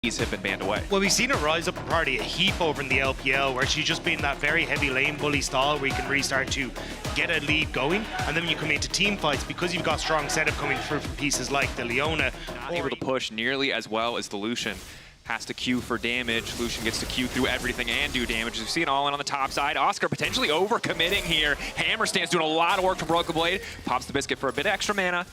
have been banned away. Well, we've seen her rise up a party a heap over in the LPL, where she's just been that very heavy lane bully style where you can really start to get a lead going, and then when you come into team fights, because you've got strong setup coming through from pieces like the Leona. Not able to push nearly as well as the Lucian. Has to queue for damage. Lucian gets to queue through everything and do damage. We've seen all in on the top side. Oscar potentially overcommitting here. Hammer Stand's doing a lot of work from Broken Blade. Pops the biscuit for a bit of extra mana,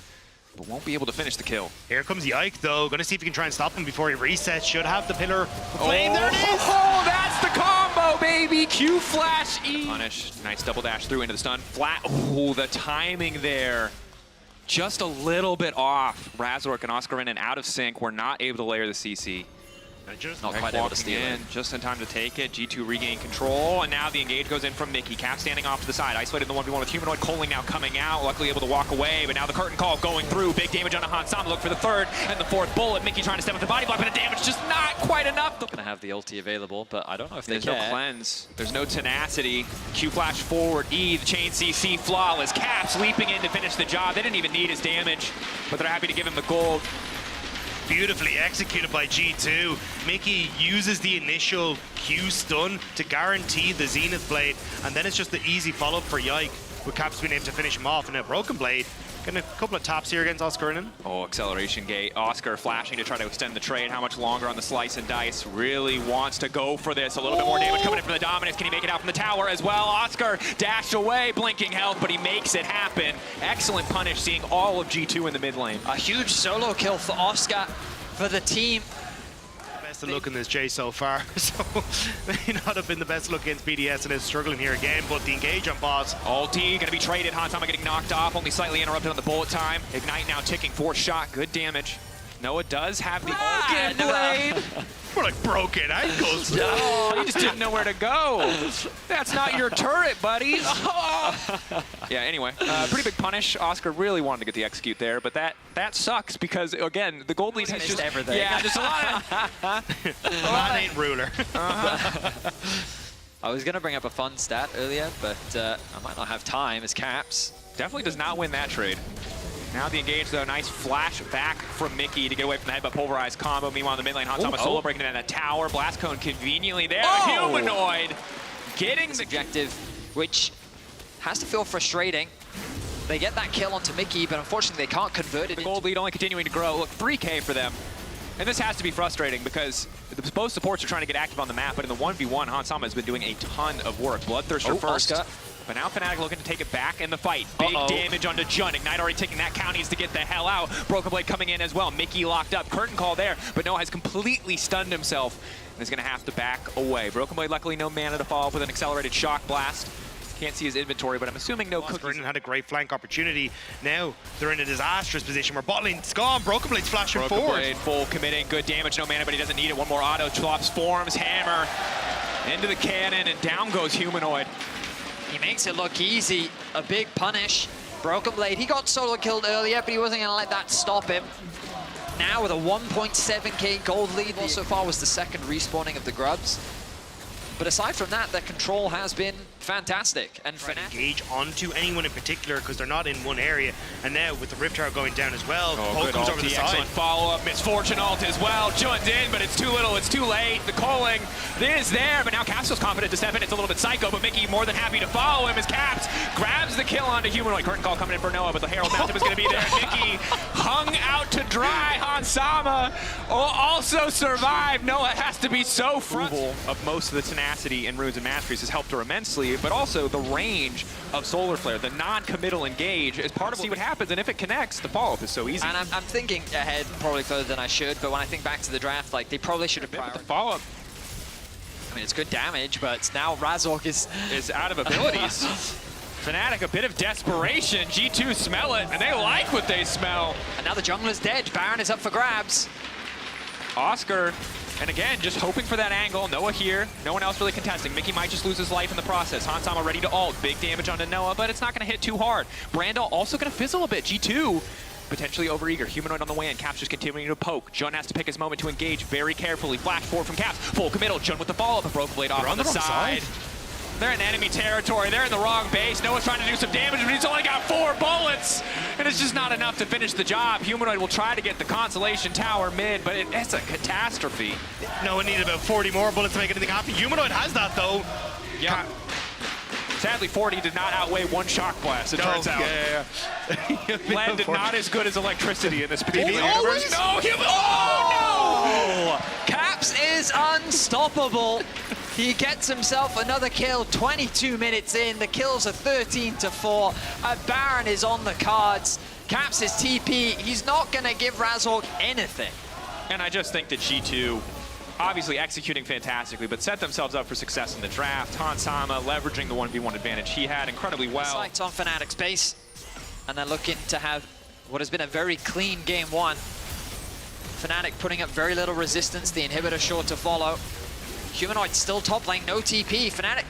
but won't be able to finish the kill. Here comes Yike, though. Gonna see if he can try and stop him before he resets. Should have the pillar of flame. There it is! Oh, that's the combo, baby! Q flash E. Punish. Nice double dash through into the stun. Flat. Oh, the timing there. Just a little bit off. Razork and Oscar in and out of sync. We're not able to layer the CC. Just not quite able to steal it. Just in time to take it. G2 regain control, and now the engage goes in from Mickey. Cap standing off to the side, isolated in the 1v1 with Humanoid. Coling now coming out, luckily able to walk away, but now the curtain call going through. Big damage on Hansama. Look for the third and the fourth bullet. Mickey trying to step with the body block, but the damage just not quite enough. Gonna have the ulti available, but I don't know if they There's care. no cleanse. There's no tenacity. Q flash forward. E, the chain CC, flawless. Caps leaping in to finish the job. They didn't even need his damage, but they're happy to give him the gold. Beautifully executed by G2. Mickey uses the initial Q stun to guarantee the Zenith Blade, and then it's just the easy follow-up for Yike, with Caps being able to finish him off. And a Broken Blade, getting a couple of taps here against Oscar. Oh, acceleration gate. Oscar flashing to try to extend the trade. How much longer on the slice and dice? Really wants to go for this. A little bit more damage coming in from the Dominus. Can he make it out from the tower as well? Oscar dashed away, blinking health, but he makes it happen. Excellent punish, seeing all of G2 in the mid lane. A huge solo kill for Oscar, for the team. Best of luck in this Jay so far, so may not have been the best look against BDS and is struggling here again, but the engage on boss. Ulti gonna be traded. Hansama getting knocked off, only slightly interrupted on the bullet time. Ignite now ticking, fourth shot, good damage. Noah does have the Broken Blade. We're like broken ankles. Oh, you just didn't know where to go. That's not your turret, buddy. Oh. Yeah, anyway, pretty big punish. Oscar really wanted to get the execute there, but that sucks because, again, the gold lead has just everything. Yeah, just a lot of... Man ain't ruler. I was going to bring up a fun stat earlier, but I might not have time as Caps. Definitely does not win that trade. Now the engage, though, nice flash back from Mickey to get away from the headbutt pulverized combo. Meanwhile, in the mid lane, Hansama solo breaking in that tower. Blast cone conveniently there. Oh! Humanoid getting the objective, which has to feel frustrating. They get that kill onto Mickey, but unfortunately they can't convert it. The gold lead only continuing to grow. Look, 3K for them. And this has to be frustrating because both supports are trying to get active on the map, but in the 1v1, Hansama has been doing a ton of work. Bloodthirster first. Oscar. But now Fnatic looking to take it back in the fight. Big damage onto Jun. Ignite already taking that count. Needs to get the hell out. Broken Blade coming in as well. Mickey locked up. Curtain call there. But Noah has completely stunned himself and is going to have to back away. Broken Blade luckily no mana to follow up with an accelerated shock blast. Can't see his inventory, but I'm assuming no cookies. Had a great flank opportunity. Now they're in a disastrous position where bot lane's gone. Broken Blade's flashing forward. Broken Blade full committing. Good damage. No mana, but he doesn't need it. One more auto. Flops forms. Hammer into the cannon, and down goes Humanoid. He makes it look easy. A big punish. Broken Blade, he got solo killed earlier, but he wasn't going to let that stop him. Now with a 1.7k gold lead, so far was the second respawning of the Grubs. But aside from that, their control has been fantastic. And Fnatic engage onto anyone in particular because they're not in one area. And now with the Rift Tower going down as well, Poke comes over the side. Excellent follow-up. Misfortune ult as well. Junned in, but it's too little. It's too late. The calling is there, but now Caps feels confident to step in. It's a little bit psycho, but Mickey more than happy to follow him as Caps grabs the kill onto Humanoid. Curtain call coming in for Noah, but the Herald Mountain is going to be there. Mickey hung out to dry. Hansama also survived. Noah has to be so frustrated. Of most of the tenacity in Runes and Masteries has helped her immensely, but also the range of Solar Flare, the non-committal engage is part of see what happens, and if it connects, the follow-up is so easy. And I'm thinking ahead probably further than I should, but when I think back to the draft, like they probably should have prioritized the follow-up. I mean, it's good damage, but now Razork is out of abilities. Fnatic, a bit of desperation. G2 smell it, and they like what they smell. And now the jungler's dead. Baron is up for grabs. Oscar, and again, just hoping for that angle. Noah here, no one else really contesting. Mickey might just lose his life in the process. Hansama ready to ult. Big damage onto Noah, but it's not going to hit too hard. Brandel also going to fizzle a bit. G2 potentially overeager. Humanoid on the way in. Caps just continuing to poke. Jun has to pick his moment to engage very carefully. Flash forward from Caps. Full committal. Jun with the follow-up. A Broken Blade off on the side. They're in enemy territory. They're in the wrong base. Noah's trying to do some damage, but he's only got 4 bullets. And it's just not enough to finish the job. Humanoid will try to get the Consolation Tower mid, but it's a catastrophe. Noah needed about 40 more bullets to make anything happen. Humanoid has that, though. Yeah. Sadly, 40 did not outweigh 1 shock blast, it turns out. Yeah. Lead did not as good as electricity in this particular Always? universe. No, oh, no! Caps is unstoppable. He gets himself another kill 22 minutes in. The kills are 13-4. A Baron is on the cards. Caps is TP. He's not going to give Razork anything. And I just think that G2, obviously executing fantastically, but set themselves up for success in the draft. Hansama leveraging the 1v1 advantage he had incredibly well. Sights on Fnatic's base. And they're looking to have what has been a very clean game 1. Fnatic putting up very little resistance. The inhibitor sure to follow. Humanoid still top lane, no TP. Fnatic,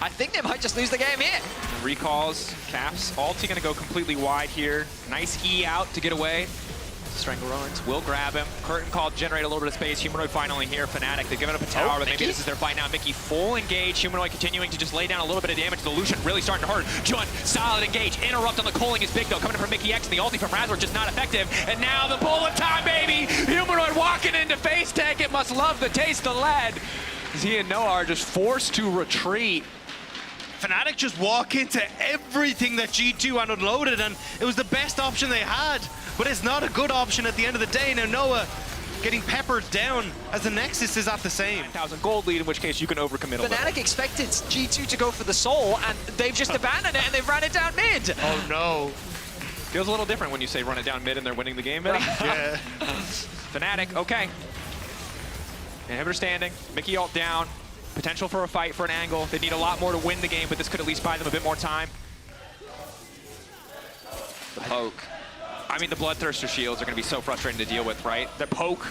I think they might just lose the game here. Recalls, Caps, ulti gonna go completely wide here. Nice E out to get away. Stranglerons will grab him. Curtain call, generate a little bit of space. Humanoid finally here. Fnatic, they've given up a tower, but maybe this is their fight now. Mickey full engage. Humanoid continuing to just lay down a little bit of damage. The Lucian really starting to hurt. Jun, solid engage. Interrupt on the calling is big though. Coming in from Mickey X and the ulti from Razor just not effective. And now the bullet time, baby! Humanoid walking into face tank. It must love the taste of lead. He and Noah are just forced to retreat. Fnatic just walk into everything that G2 had unloaded, and it was the best option they had. But it's not a good option at the end of the day. Now Noah getting peppered down as the Nexus is at the same. 9,000 gold lead, in which case you can overcommit a little. Fnatic expected G2 to go for the soul, and they've just abandoned it, and they've ran it down mid. Oh no. Feels a little different when you say run it down mid and they're winning the game, Vinny. Yeah. Fnatic, okay. Inhibitor standing, Mickey ult down. Potential for a fight for an angle. They need a lot more to win the game, but this could at least buy them a bit more time. The poke. I mean, the Bloodthirster shields are going to be so frustrating to deal with, right? The poke,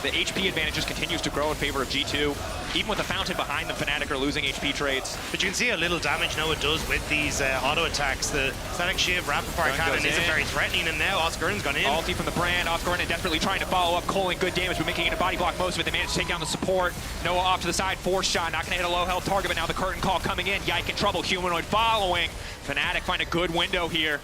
the HP advantage just continues to grow in favor of G2. Even with the fountain behind them, Fnatic are losing HP trades. But you can see how little damage Noah does with these auto attacks. The Static Shiv Rapid Fire Cannon isn't very threatening, and now Oscar's gone in. Ulti from the Brand. Oscar desperately trying to follow up, calling good damage, but making it a body block most of it. They managed to take down the support. Noah off to the side, force shot, not going to hit a low health target, but now the curtain call coming in. Yike in trouble, Humanoid following. Fnatic find a good window here.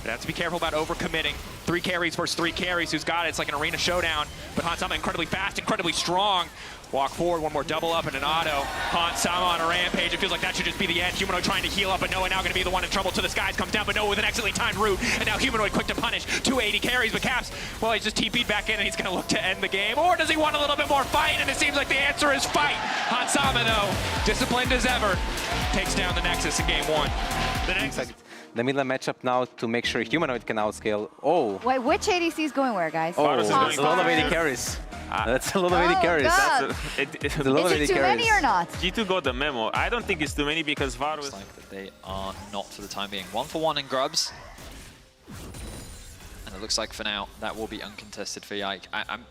But have to be careful about overcommitting. 3 carries versus 3 carries. Who's got it? It's like an arena showdown. But Hansama incredibly fast, incredibly strong. Walk forward, one more double up and an auto. Hansama on a rampage. It feels like that should just be the end. Humanoid trying to heal up, but Noah now going to be the one in trouble to the skies. Comes down, but Noah with an excellently timed route. And now Humanoid quick to punish. 280 carries, but Caps, well, he's just TP'd back in and he's going to look to end the game. Or does he want a little bit more fight? And it seems like the answer is fight. Hansama, though, disciplined as ever, takes down the Nexus in game 1. The next. The middle matchup now to make sure Humanoid can outscale. Oh. Wait, which ADC is going where, guys? Oh, Varus is that's a going lot of fast. AD carries. That's a lot of AD Oh, carries. God. That's a lot Is of it AD too carries. many or not? G2 got the memo. I don't think it's too many because Varus... Looks like that they are not for the time being. 1-for-1 in grubs. And it looks like for now, that will be uncontested for Yike. I'm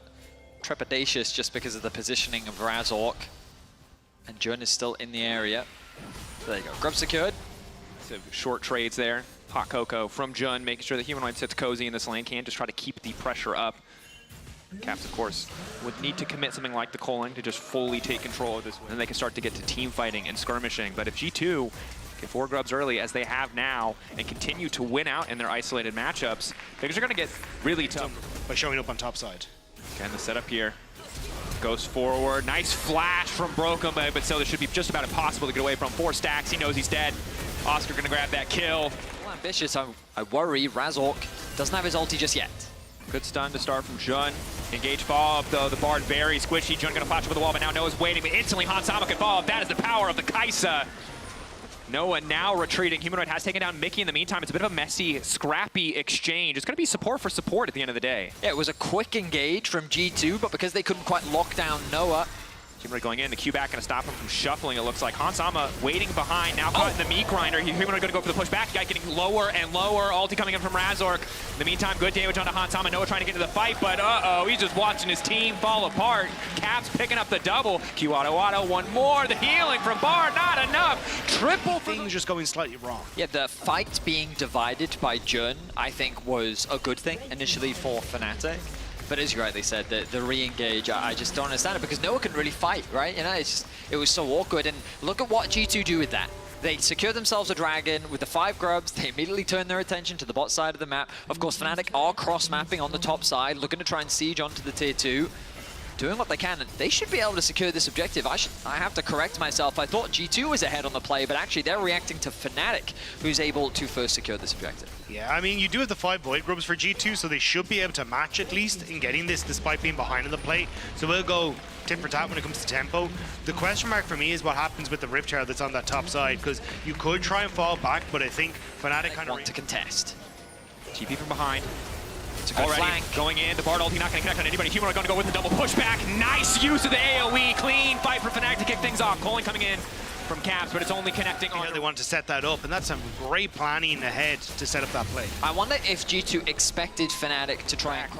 trepidatious just because of the positioning of Razork. And Jun is still in the area. There you go, grub secured. So short trades there. Hot Cocoa from Jun, making sure that Humanoid sits cozy in this lane, can just try to keep the pressure up. Caps, of course, would need to commit something like the Culling to just fully take control of this. Then they can start to get to team fighting and skirmishing. But if G2 get 4 grubs early, as they have now, and continue to win out in their isolated matchups, things are going to get really tough. By showing up on top side. Again, the setup here. Goes forward. Nice flash from Brokum, but still this should be just about impossible to get away from. 4 stacks, he knows he's dead. Oscar going to grab that kill. Well, ambitious, I worry Razork doesn't have his ulti just yet. Good stun to start from Jun. Engage follow-up, though. The Bard very squishy. Jun going to flash over the wall, but now Noah's waiting. But instantly, Hansama can follow up. That is the power of the Kaisa. Noah now retreating. Humanoid has taken down Mickey in the meantime. It's a bit of a messy, scrappy exchange. It's going to be support for support at the end of the day. Yeah, it was a quick engage from G2, but because they couldn't quite lock down Noah, Humanoid going in. The Q back going to stop him from shuffling, it looks like. Hansama waiting behind. Now caught in the meat grinder. Humanoid going to go for the push back. Guy getting lower and lower. Ulti coming in from Razork. In the meantime, good damage onto Hansama. Noah trying to get into the fight, but uh-oh, he's just watching his team fall apart. Caps picking up the double. Q auto, one more. The healing from Bard, not enough. Triple for Things just going slightly wrong. yeah, the fight being divided by Jun, I think, was a good thing initially for Fnatic. But as you rightly said, the re-engage, I just don't understand it because no one can really fight, right? You know, it was so awkward. And look at what G2 do with that. They secure themselves a dragon with the 5 grubs. They immediately turn their attention to the bot side of the map. Of course, Fnatic are cross-mapping on the top side, looking to try and siege onto the tier 2. Doing what they can, and they should be able to secure this objective. I have to correct myself. I thought G2 was ahead on the play, but actually they're reacting to Fnatic, who's able to first secure this objective. Yeah, I mean, you do have the 5 Void Grubs for G2, so they should be able to match at least in getting this, despite being behind on the play. So we'll go tit for tat when it comes to tempo. The question mark for me is what happens with the Rift Tower that's on that top side, because you could try and fall back, but I think Fnatic kind of want to contest. TP from behind. It's a good Already flank. going in, the Bard ulti not going to connect on anybody. Humanoid going to go with the double pushback. Nice use of the AoE. Clean fight for Fnatic to kick things off. Calling coming in from Caps, but it's only connecting on. they wanted to set that up, and that's some great planning ahead to set up that play. I wonder if G2 expected Fnatic to try and...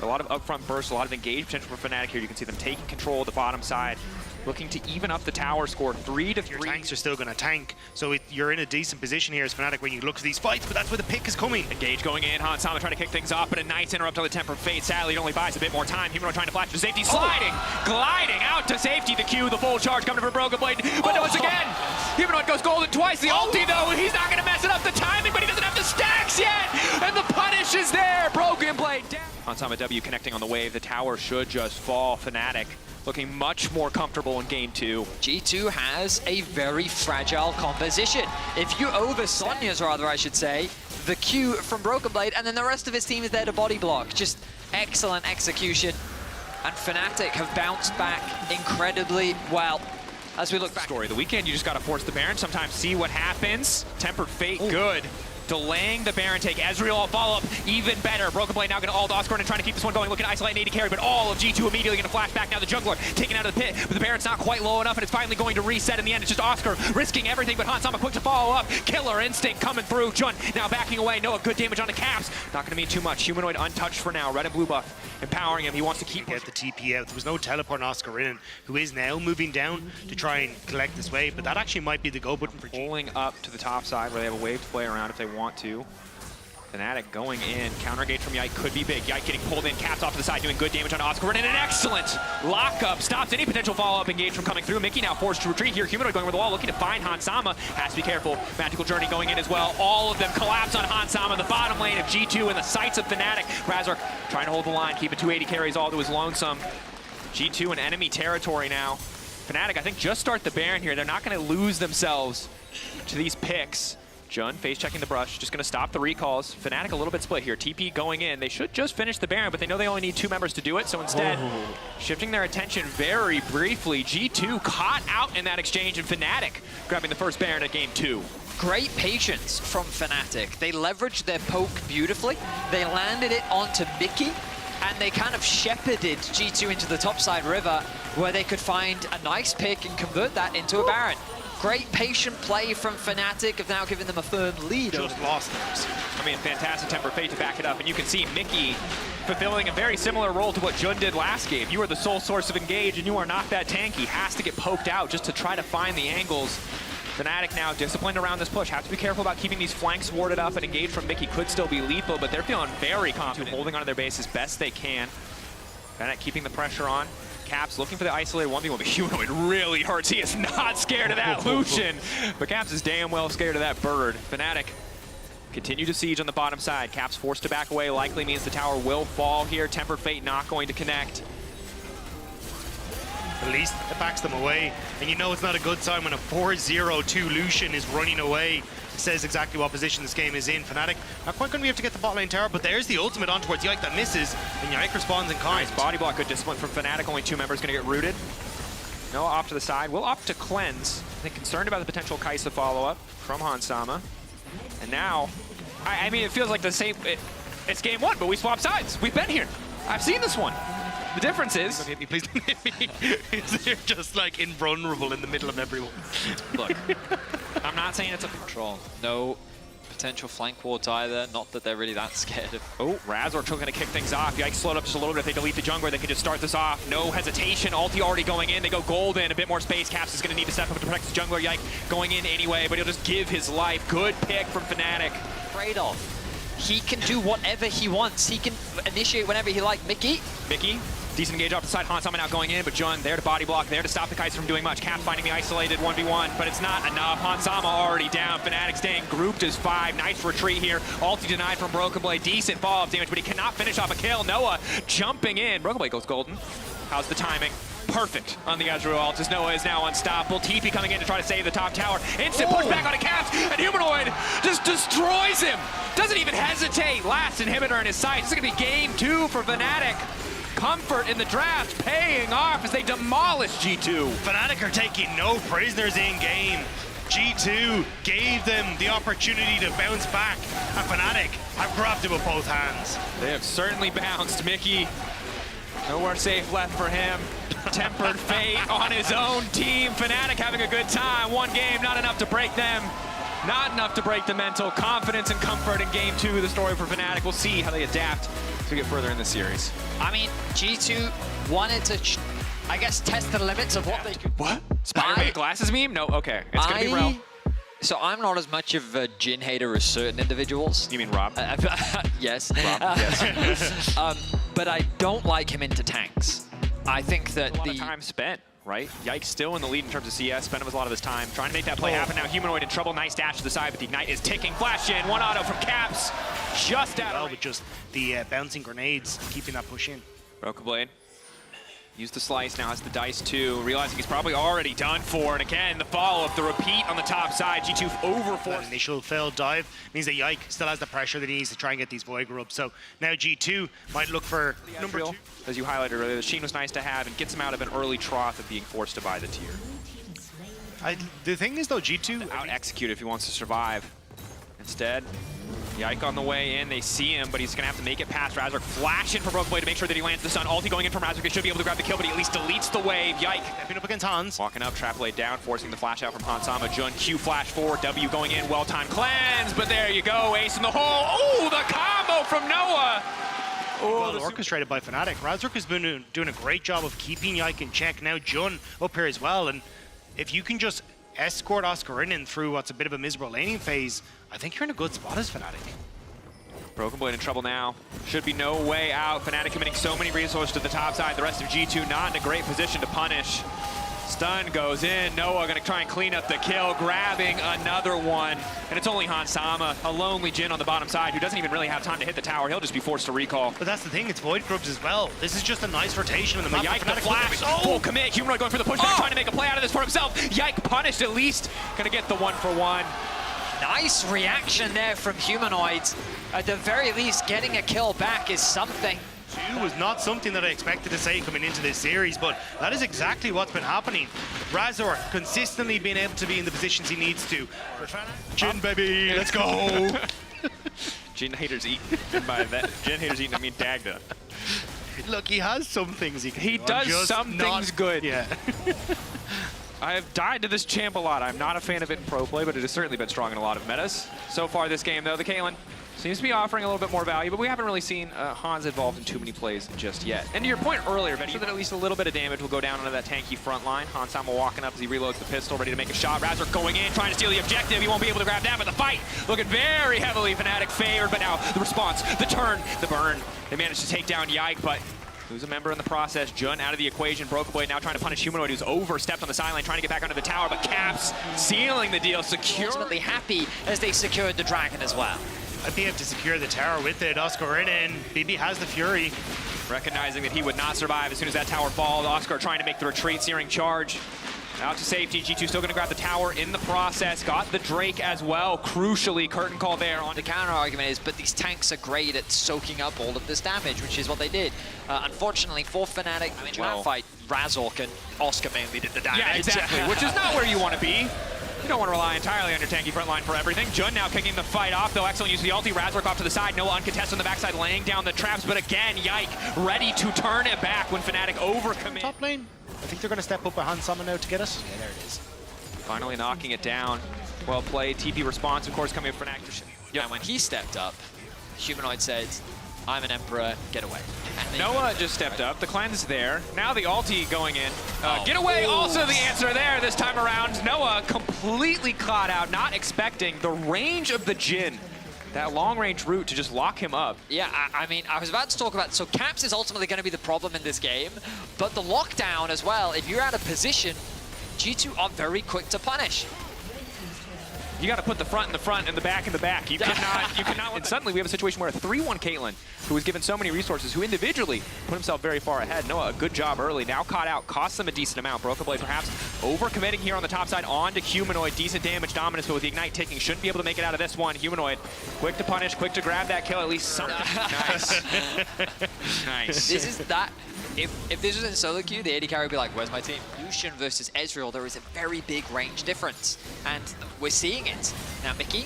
A lot of upfront bursts, a lot of engaged potential for Fnatic here. You can see them taking control of the bottom side, looking to even up the tower score 3-3. Your tanks are still going to tank, so you're in a decent position here as Fnatic when you look at these fights, but that's where the pick is coming. Engage going in, Hansama trying to kick things off, but a nice interrupt on the Temper Fate. Sadly, it only buys a bit more time. Humanoid trying to flash to safety, sliding, gliding out to safety. The Q, the full charge coming for Broken Blade, but once again, Humanoid goes golden twice. The ulti though, he's not going to mess it up the timing, but he doesn't have the stacks yet, and the punish is there. Broken Blade down. Hansama W connecting on the wave. The tower should just fall. Fnatic looking much more comfortable in game 2. G2 has a very fragile composition. If you over Sonya's, rather, I should say, the Q from Broken Blade, and then the rest of his team is there to body block. Just excellent execution. And Fnatic have bounced back incredibly well. As we look back. Story of the weekend, you just got to force the Baron. Sometimes see what happens. Tempered Fate, good. Delaying the Baron take. Ezreal follow-up, even better. Broken Blade now going to ult Oscar and trying to keep this one going. Looking to isolate an AD carry, but all of G2 immediately going to flash back. Now the Jungler taken out of the pit, but the Baron's not quite low enough, and it's finally going to reset in the end. It's just Oscar risking everything, but Hansama quick to follow up. Killer instinct coming through. Jun now backing away. Noah, good damage on the Caps. Not going to mean too much. Humanoid untouched for now. Red and blue buff empowering him. He wants to keep get the TP out. There was no teleport on Oscar in, who is now moving down to try and collect this wave, but that actually might be the go button for G2. Pulling up to the top side where they have a wave to play around if they want to. Fnatic going in. Counter engage from Yike could be big. Yike getting pulled in. Caps off to the side, doing good damage on Oscar. And an excellent lockup. Stops any potential follow-up engage from coming through. Mickey now forced to retreat here. Humanoid going over the wall, looking to find Hansama. Has to be careful. Magical Journey going in as well. All of them collapse on Hansama. The bottom lane of G2 in the sights of Fnatic. Razork trying to hold the line, keeping 280 carries all to his lonesome. G2 in enemy territory now. Fnatic, I think, just start the Baron here. They're not going to lose themselves to these picks. Jun face checking the brush, just going to stop the recalls. Fnatic a little bit split here. TP going in. They should just finish the Baron, but they know they only need 2 members to do it. So instead, shifting their attention very briefly. G2 caught out in that exchange, and Fnatic grabbing the first Baron at game 2. Great patience from Fnatic. They leveraged their poke beautifully. They landed it onto Mickey, and they kind of shepherded G2 into the topside river, where they could find a nice pick and convert that into a Baron. Great patient play from Fnatic, have now given them a firm lead. Just lost theirs. I mean, fantastic Temper Fate to back it up, and you can see Mickey fulfilling a very similar role to what Jun did last game. You are the sole source of engage, and you are not that tanky. Has to get poked out just to try to find the angles. Fnatic now disciplined around this push. Have to be careful about keeping these flanks warded up, and engage from Mickey could still be lethal, but they're feeling very confident, holding onto their base as best they can. Fnatic keeping the pressure on. Caps looking for the isolated 1v1, but Humanoid really hurts. He is not scared of that Lucian, but Caps is damn well scared of that bird. Fnatic continue to siege on the bottom side. Caps forced to back away, likely means the tower will fall here. Tempered Fate not going to connect. At least it backs them away, and you know it's not a good sign when a 4-0-2 Lucian is running away. It says exactly what position this game is in. Fnatic not quite going to be able to get the bot lane tower, but there's the ultimate on towards Yike that misses, and Yike responds in kind. Nice body block, good discipline from Fnatic. Only 2 members going to get rooted. Noah off to the side. Will opt to cleanse. I think concerned about the potential Kai'Sa follow-up from Hansama. And now, I mean, it feels like the same. It's game 1, but we swap sides. We've been here. I've seen this one. The difference is... Don't hit me, please don't hit me. They're just like invulnerable in the middle of everyone. Look, I'm not saying it's a control. No potential flank wards either. Not that they're really that scared of. Oh, Razork going to kick things off. Yikes slowed up just a little bit. If they delete the jungler, they can just start this off. No hesitation. Ulti already going in. They go golden. A bit more space. Caps is going to need to step up to protect his jungler. Yike going in anyway, but he'll just give his life. Good pick from Fnatic. Trade-off. he can do whatever he wants. He can initiate whenever he likes. Mickey, decent engage off the side. Hansama now going in, but Jun there to body block, there to stop the Kaiser from doing much. Cap finding the isolated 1v1, but it's not enough. Hansama already down. Fnatic staying grouped as 5. Nice retreat here. Ulti denied from Broken Blade. Decent follow-up damage, but he cannot finish off a kill. Noah jumping in. Broken Blade goes golden. How's the timing? Perfect on the Ezreal ult, as Noah is now unstoppable. TP coming in to try to save the top tower. Instant pushback on a Caps, and Humanoid just destroys him. Doesn't even hesitate. Last inhibitor in his sight. This is going to be game 2 for Fnatic. Comfort in the draft paying off as they demolish G2. Fnatic are taking no prisoners in game. G2 gave them the opportunity to bounce back, and Fnatic have grabbed it with both hands. They have certainly bounced. Mickey, nowhere safe left for him. Tempered fate on his own team. Fnatic having a good time. One game, not enough to break them. Not enough to break the mental. Confidence and comfort in game 2 of the story for Fnatic. We'll see how they adapt to get further in the series. I mean, G2 wanted to, I guess, test the limits of what they could. What? Spider-Man glasses meme? No, okay. It's going to be Rel. So I'm not as much of a Jhin hater as certain individuals. You mean Rob? Yes. Rob, yes. But I don't like him into tanks. I think that a lot of time spent, right? Yike still in the lead in terms of CS, spent a lot of his time trying to make that play happen. Now Humanoid in trouble, nice dash to the side, but the Ignite is ticking. Flash in, 1 auto from Caps, just out of with just the bouncing grenades, keeping that push in. Broken Blade. Use the slice, now has the dice too, realizing he's probably already done for, and again, the follow-up, the repeat on the top side, G2 over 4. That initial failed dive means that Yike still has the pressure that he needs to try and get these Voiger up, so now G2 might look for number 2. As you highlighted earlier, the Sheen was nice to have and gets him out of an early trough of being forced to buy the tier. The thing is though, G2... Out-execute if he wants to survive. Instead, Yike on the way in, they see him, but he's going to have to make it past Razork. Flash in for Broken Blade to make sure that he lands the stun. Ulti going in from Razork, they should be able to grab the kill, but he at least deletes the wave. Yike stepping up against Hans. Walking up, Trap Blade down, forcing the flash out from Hansama. Jun Q flash forward, W going in, well-timed cleanse, but there you go, ace in the hole. Oh, the combo from Noah! Well orchestrated by Fnatic. Razork has been doing a great job of keeping Yike in check. Now Jun up here as well, and if you can just escort Oscar in through what's a bit of a miserable laning phase, I think you're in a good spot as Fnatic. Broken Blade in trouble now. Should be no way out. Fnatic committing so many resources to the top side. The rest of G2 not in a great position to punish. Stun goes in. Noah going to try and clean up the kill, grabbing another one. And it's only Hansama, a lonely Jhin on the bottom side who doesn't even really have time to hit the tower. He'll just be forced to recall. But that's the thing, it's Void Grubs as well. This is just a nice rotation in the map. Yike the flash, full commit. Humanoid going for the pushback, trying to make a play out of this for himself. Yike punished at least. Going to get the 1-for-1. Nice reaction there from Humanoids. At the very least, getting a kill back is something. Was not something that I expected to say coming into this series, but that is exactly what's been happening. Razor consistently being able to be in the positions he needs to. Jhin, baby, let's go! Jhin haters eat. And by that, Jhin haters eating, I mean Dagda. Look, he has some things he can do. He does some things good. Yeah. I have died to this champ a lot. I'm not a fan of it in pro play, but it has certainly been strong in a lot of metas. So far this game, though, the Caitlyn seems to be offering a little bit more value, but we haven't really seen Hans involved in too many plays just yet. And to your point earlier, Ben, that at least a little bit of damage will go down onto that tanky front line. Hansama walking up as he reloads the pistol, ready to make a shot. Razork going in, trying to steal the objective. He won't be able to grab that, but the fight looking very heavily Fnatic favored. But now the response, the turn, the burn. They managed to take down Yike, but lose a member in the process. Jun out of the equation. Broken Blade now trying to punish Humanoid, who's overstepped on the sideline, trying to get back onto the tower, but Caps sealing the deal, secure. Ultimately happy as they secured the Dragon as well. I'd be able to secure the tower with it. Oscar in, BB has the Fury. Recognizing that he would not survive as soon as that tower falls. Oscar trying to make the retreat, searing charge. Out to safety. G2 still going to grab the tower in the process. Got the Drake as well. Crucially, curtain call there. On the counter argument is, but these tanks are great at soaking up all of this damage, which is what they did. Unfortunately for Fnatic, I mean, that fight, Razork and Oscar mainly did the damage. Yeah, exactly. Which is not where you want to be. You don't want to rely entirely on your tanky front line for everything. Jun now kicking the fight off, though. Excellent use of the ulti. Razork off to the side. Noah uncontested on the backside, laying down the traps. But again, Yike ready to turn it back when Fnatic overcommit. Top lane. I think they're going to step up behind Hansama now to get us. Yeah, there it is. Finally knocking it down. Well played. TP response, of course, coming from Fnatic. Yeah, and when he stepped up, Humanoid said, I'm an Emperor, get away. Noah just stepped up. The cleanse there. Now the ulti going in. Get away, also the answer there this time around. Noah completely caught out, not expecting the range of the Jhin that long-range route to just lock him up. Yeah, I mean, I was about to talk about, so Caps is ultimately going to be the problem in this game, but the lockdown as well, if you're out of position, G2 are very quick to punish. You got to put the front in the front and the back in the back. You cannot. And suddenly we have a situation where a 3-1 Caitlyn, who was given so many resources, who individually put himself very far ahead. Noah, a good job early. Now caught out, cost them a decent amount. Broken Blade perhaps overcommitting here on the top side onto Humanoid. Decent damage dominance, but with the Ignite taking, shouldn't be able to make it out of this one. Humanoid, quick to punish, quick to grab that kill, at least something. Nice. Nice. This is that. If this was in solo queue, the AD carry would be like, where's my team? Lucian versus Ezreal, there is a very big range difference, and we're seeing it. Now, Mickey.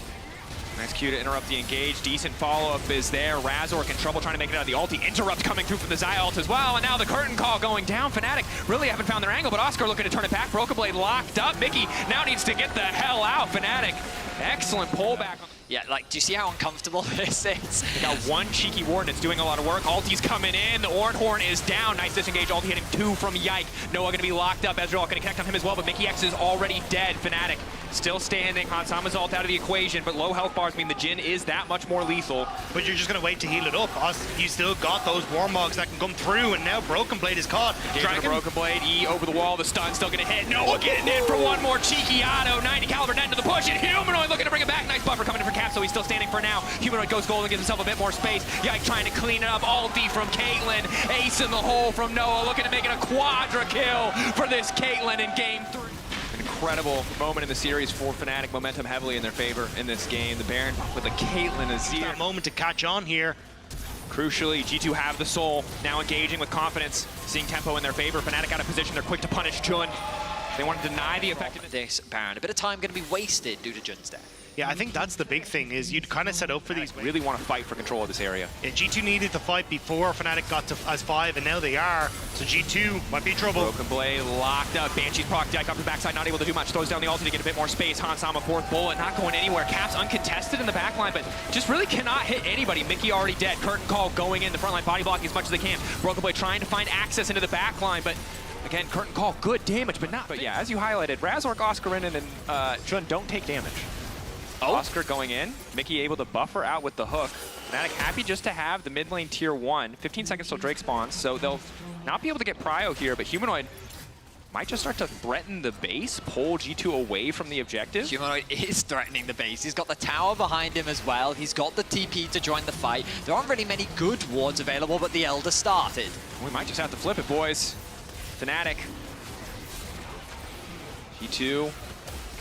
Nice Q to interrupt the engage. Decent follow-up is there. Razork in trouble trying to make it out of the ulti. Interrupt coming through from the Xayah ult as well, and now the curtain call going down. Fnatic really haven't found their angle, but Oscar looking to turn it back. Broken Blade locked up. Mickey now needs to get the hell out. Fnatic, excellent pullback. Yeah, like, do you see how uncomfortable this is? They got one cheeky ward that's doing a lot of work. Ulti's coming in. The Ornhorn is down. Nice disengage. Ulti hitting 2 from Yike. Noah gonna be locked up. Ezreal gonna connect on him as well, but Mickey X is already dead. Fnatic still standing. Hansama's ult out of the equation, but low health bars mean the Jhin is that much more lethal. But you're just going to wait to heal it up. You still got those Warmogs that can come through, and now Broken Blade is caught. Dragon Broken Blade, E over the wall. The stun's still gonna hit. Noah getting in for one more cheeky auto. 90 caliber net into the push, and Humanoid looking to bring it back. Nice buffer coming in for Cap, so he's still standing for now. Humanoid goes gold and gives himself a bit more space. Yike trying to clean it up. Ulti from Caitlyn. Ace in the hole from Noah, looking to make it a quadra kill for this Caitlyn in game 3. Incredible moment in the series for Fnatic. Momentum heavily in their favor in this game. The Baron with a Caitlyn Azir. That moment to catch on here. Crucially, G2 have the soul. Now engaging with confidence, seeing tempo in their favor. Fnatic out of position. They're quick to punish Jhin. They want to deny the effectiveness. This Baron, a bit of time going to be wasted due to Jhin's death. Yeah, I think that's the big thing, is you'd kind of set up for these. Really want to fight for control of this area. Yeah, G2 needed to fight before Fnatic got to as 5, and now they are. So G2 might be in trouble. Broken Blade locked up. Banshee's proc Yike off the backside, not able to do much. Throws down the ulti to get a bit more space. Hansama, 4th bullet, not going anywhere. Caps uncontested in the backline, but just really cannot hit anybody. Mickey already dead. Curtain call going in. The frontline body blocking as much as they can. Broken Blade trying to find access into the backline, but again, curtain call, good damage, but not. But yeah, as you highlighted, Razork, Oscarinen, and Jhin don't take damage. Oh. Oscar going in, Mickey able to buffer out with the hook. Fnatic happy just to have the mid lane tier 1. 15 seconds till Drake spawns, so they'll not be able to get prio here, but Humanoid might just start to threaten the base, pull G2 away from the objective. Humanoid is threatening the base. He's got the tower behind him as well. He's got the TP to join the fight. There aren't really many good wards available, but the Elder started. We might just have to flip it, boys. Fnatic. G2.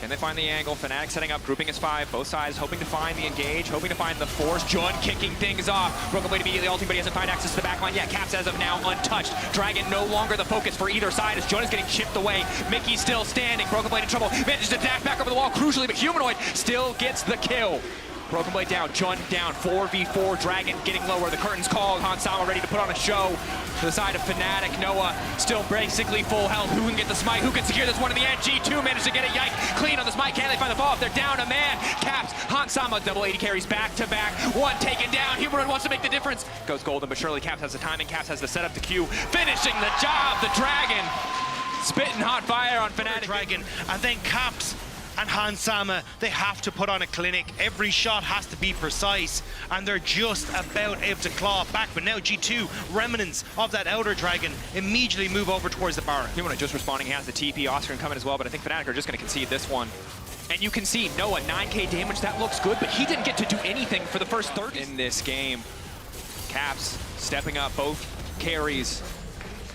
Can they find the angle? Fnatic setting up, grouping as 5, both sides hoping to find the engage, hoping to find the force. Jhin kicking things off. Broken Blade immediately ulting, but he hasn't found access to the backline yet. Caps as of now untouched. Dragon no longer the focus for either side as Jhin is getting chipped away. Mickey still standing. Broken Blade in trouble. Manages to dash back over the wall crucially, but Humanoid still gets the kill. Broken Blade down, Jhin down, 4v4, Dragon getting lower, the curtain's called, Hansama ready to put on a show. To the side of Fnatic, Noah still basically full health. Who can get the smite? Who can secure this one in the end? G2 managed to get it. Yike clean on the smite. Can they find the follow-up? They're down a man. Caps, Hansama, double 80 carries back to back. One taken down. Humanoid wants to make the difference. Goes golden, but surely Caps has the timing. Caps has the setup to Q. Finishing the job, the Dragon. Spitting hot fire on Fnatic. Dragon, and then Caps and Hansama, they have to put on a clinic. Every shot has to be precise, and they're just about able to claw back. But now G2, remnants of that Elder Dragon, immediately move over towards the Baron. Humanoid just responding, he has the TP, Oscar coming as well, but I think Fnatic are just going to concede this one. And you can see Noah, 9k damage, that looks good, but he didn't get to do anything for the first 30 in this game. Caps stepping up both carries.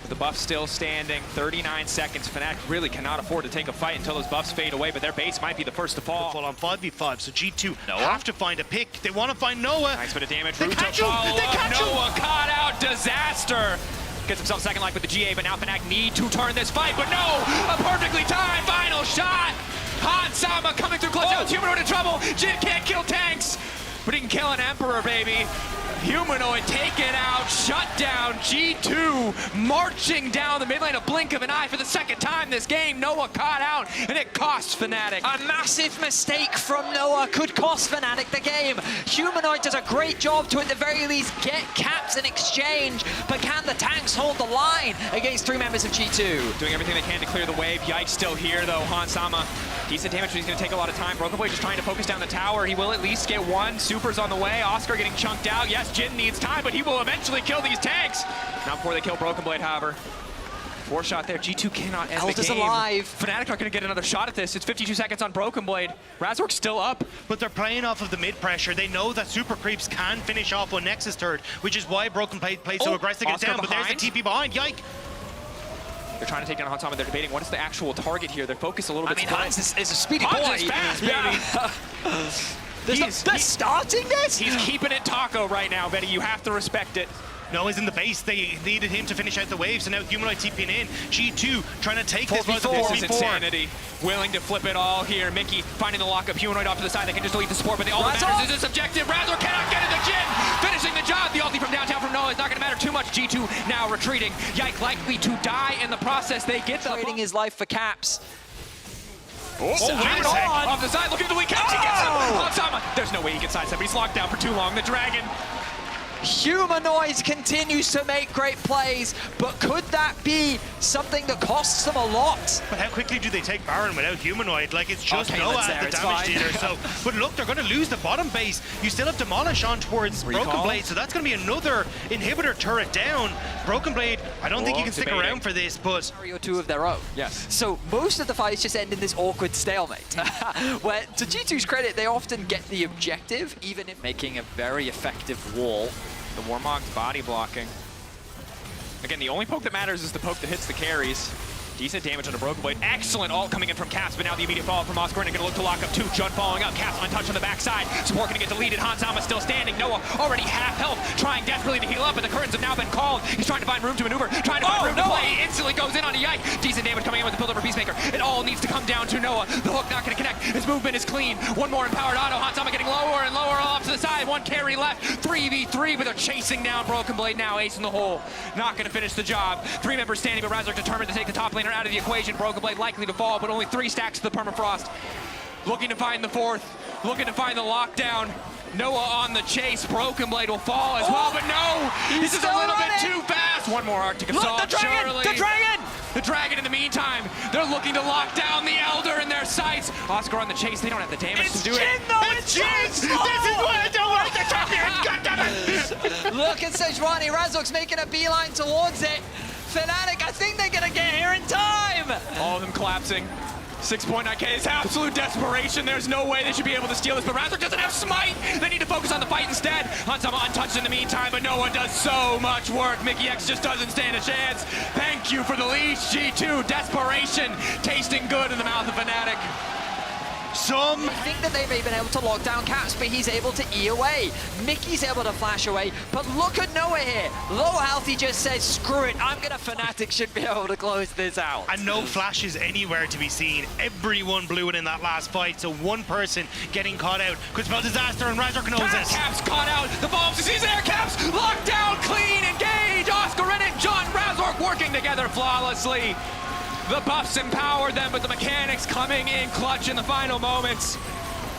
The buff still standing, 39 seconds. Fnatic really cannot afford to take a fight until those buffs fade away, but their base might be the first to fall. Full on 5v5, so G2 have to find a pick. They want to find Noah. Nice bit of damage. They catch him! They catch him! Noah caught out, disaster. Gets himself second life with the GA, but now Fnatic need to turn this fight, but no! A perfectly timed final shot! Hansama coming through clutch out, Humanoid in trouble. Jhin can't kill tanks, but he can kill an Emperor, baby. Humanoid taken out, shut down. G2 marching down the mid lane, a blink of an eye for the second time this game. Noah caught out, and it costs Fnatic. A massive mistake from Noah could cost Fnatic the game. Humanoid does a great job to, at the very least, get caps in exchange, but can the tanks hold the line against 3 members of G2? Doing everything they can to clear the wave. Yikes still here, though. Hansama, decent damage, but he's going to take a lot of time. Broken Blade just trying to focus down the tower. He will at least get one. Super's on the way. Oscar getting chunked out. Yes, Jin needs time, but he will eventually kill these tanks. Not before they kill Broken Blade, however. 4 shot there. G2 cannot end Elder's the game. alive. Fnatic are going to get another shot at this. It's 52 seconds on Broken Blade. Razork's still up. But they're playing off of the mid pressure. They know that super creeps can finish off when Nexus third, which is why Broken Blade plays so aggressive to get Oscar down. But there's a behind. TP behind. Yike! They're trying to take down Hansama. They're debating what is the actual target here. They're focused a little bit. I mean, Hans is a speedy Hans boy. is fast, baby. They're starting this? He's keeping it taco right now, Betty. You have to respect it. Noah's in the base. They needed him to finish out the wave, so now Humanoid TPing in. G2 trying to take this. This is insanity. Willing to flip it all here. Mickey finding the lockup. Humanoid off to the side. They can just delete the support, but all that matters is this objective. Razor cannot get it. The Jin finishing the job. The ulti from downtown from Noah is not going to matter too much. G2 now retreating. Yike likely to die in the process. They get the Trading his life for caps. wait a sec. Off the side, looking to delete caps. He gets him. Hansama. There's no way he can sidestep, but he's locked down for too long. The Dragon. Humanoid continues to make great plays, but could that be something that costs them a lot? But how quickly do they take Baron without Humanoid? Like, it's just Okay, Noah let's at the it's damage fine. dealer. So, but look, they're going to lose the bottom base. You still have Demolish on towards Recall. Broken Blade, so that's going to be another inhibitor turret down. Broken Blade, I don't think he can stick debating. around for this, but Or 2 of their own. Yes. So most of the fights just end in this awkward stalemate, where to G2's credit, they often get the objective, even if making a very effective wall. The Warmog's body blocking. Again, the only poke that matters is the poke that hits the carries. Decent damage on the Broken Blade. Excellent ult coming in from Caps, but now the immediate follow from Oscar and going to look to lock up 2. Jun following up. Caps untouched on the backside. Support going to get deleted. Hansama still standing. Noah already half health, trying desperately to heal up, but the curtains have now been called. He's trying to find room to maneuver, trying to find room to play. He instantly goes in on a Yike. Decent damage coming in with the build-up for Peacemaker. It all needs to come down to Noah. The hook not going to connect. His movement is clean. One more empowered auto. Hansama getting lower and lower off to the side. 1 carry left. 3v3, but they're chasing down Broken Blade now. Ace in the hole. Not going to finish the job. 3 members standing, but Razork determined to take the top laner out of the equation. Broken Blade likely to fall, but only 3 stacks to the permafrost. Looking to find the 4th. Looking to find the lockdown. Noah on the chase. Broken Blade will fall as well, but no! This is a little bit too fast! One more Arctic Assault, Look, the dragon! surely. The dragon! The Dragon in the meantime. They're looking to lock down the Elder in their sights. Oscar on the chase. They don't have the damage to do it. It's Jin! this is what I don't want the champion! God damn it! Look at Sejuani. Razork's making a beeline towards it. Fnatic, I think they're going to get here in time. All of them collapsing. 6.9k is absolute desperation. There's no way they should be able to steal this, but Razork doesn't have smite. They need to focus on the fight instead. Hansama untouched in the meantime, but no one does so much work. Mickey X just doesn't stand a chance. Thank you for the leash, G2. Desperation tasting good in the mouth of Fnatic. Some I think that they've been able to lock down Caps, but he's able to E away. Mickey's able to flash away, but look at Noah here. Low health, he just says, screw it, I'm gonna Fnatic should be able to close this out. and no flashes anywhere to be seen. Everyone blew it in that last fight, so one person getting caught out could spell disaster, and Razork knows this. Caps caught out. The bomb succeeds there. Caps locked down, clean, engage. Oscar in it. John Razork working together flawlessly. The buffs empowered them, but the mechanics coming in clutch in the final moments.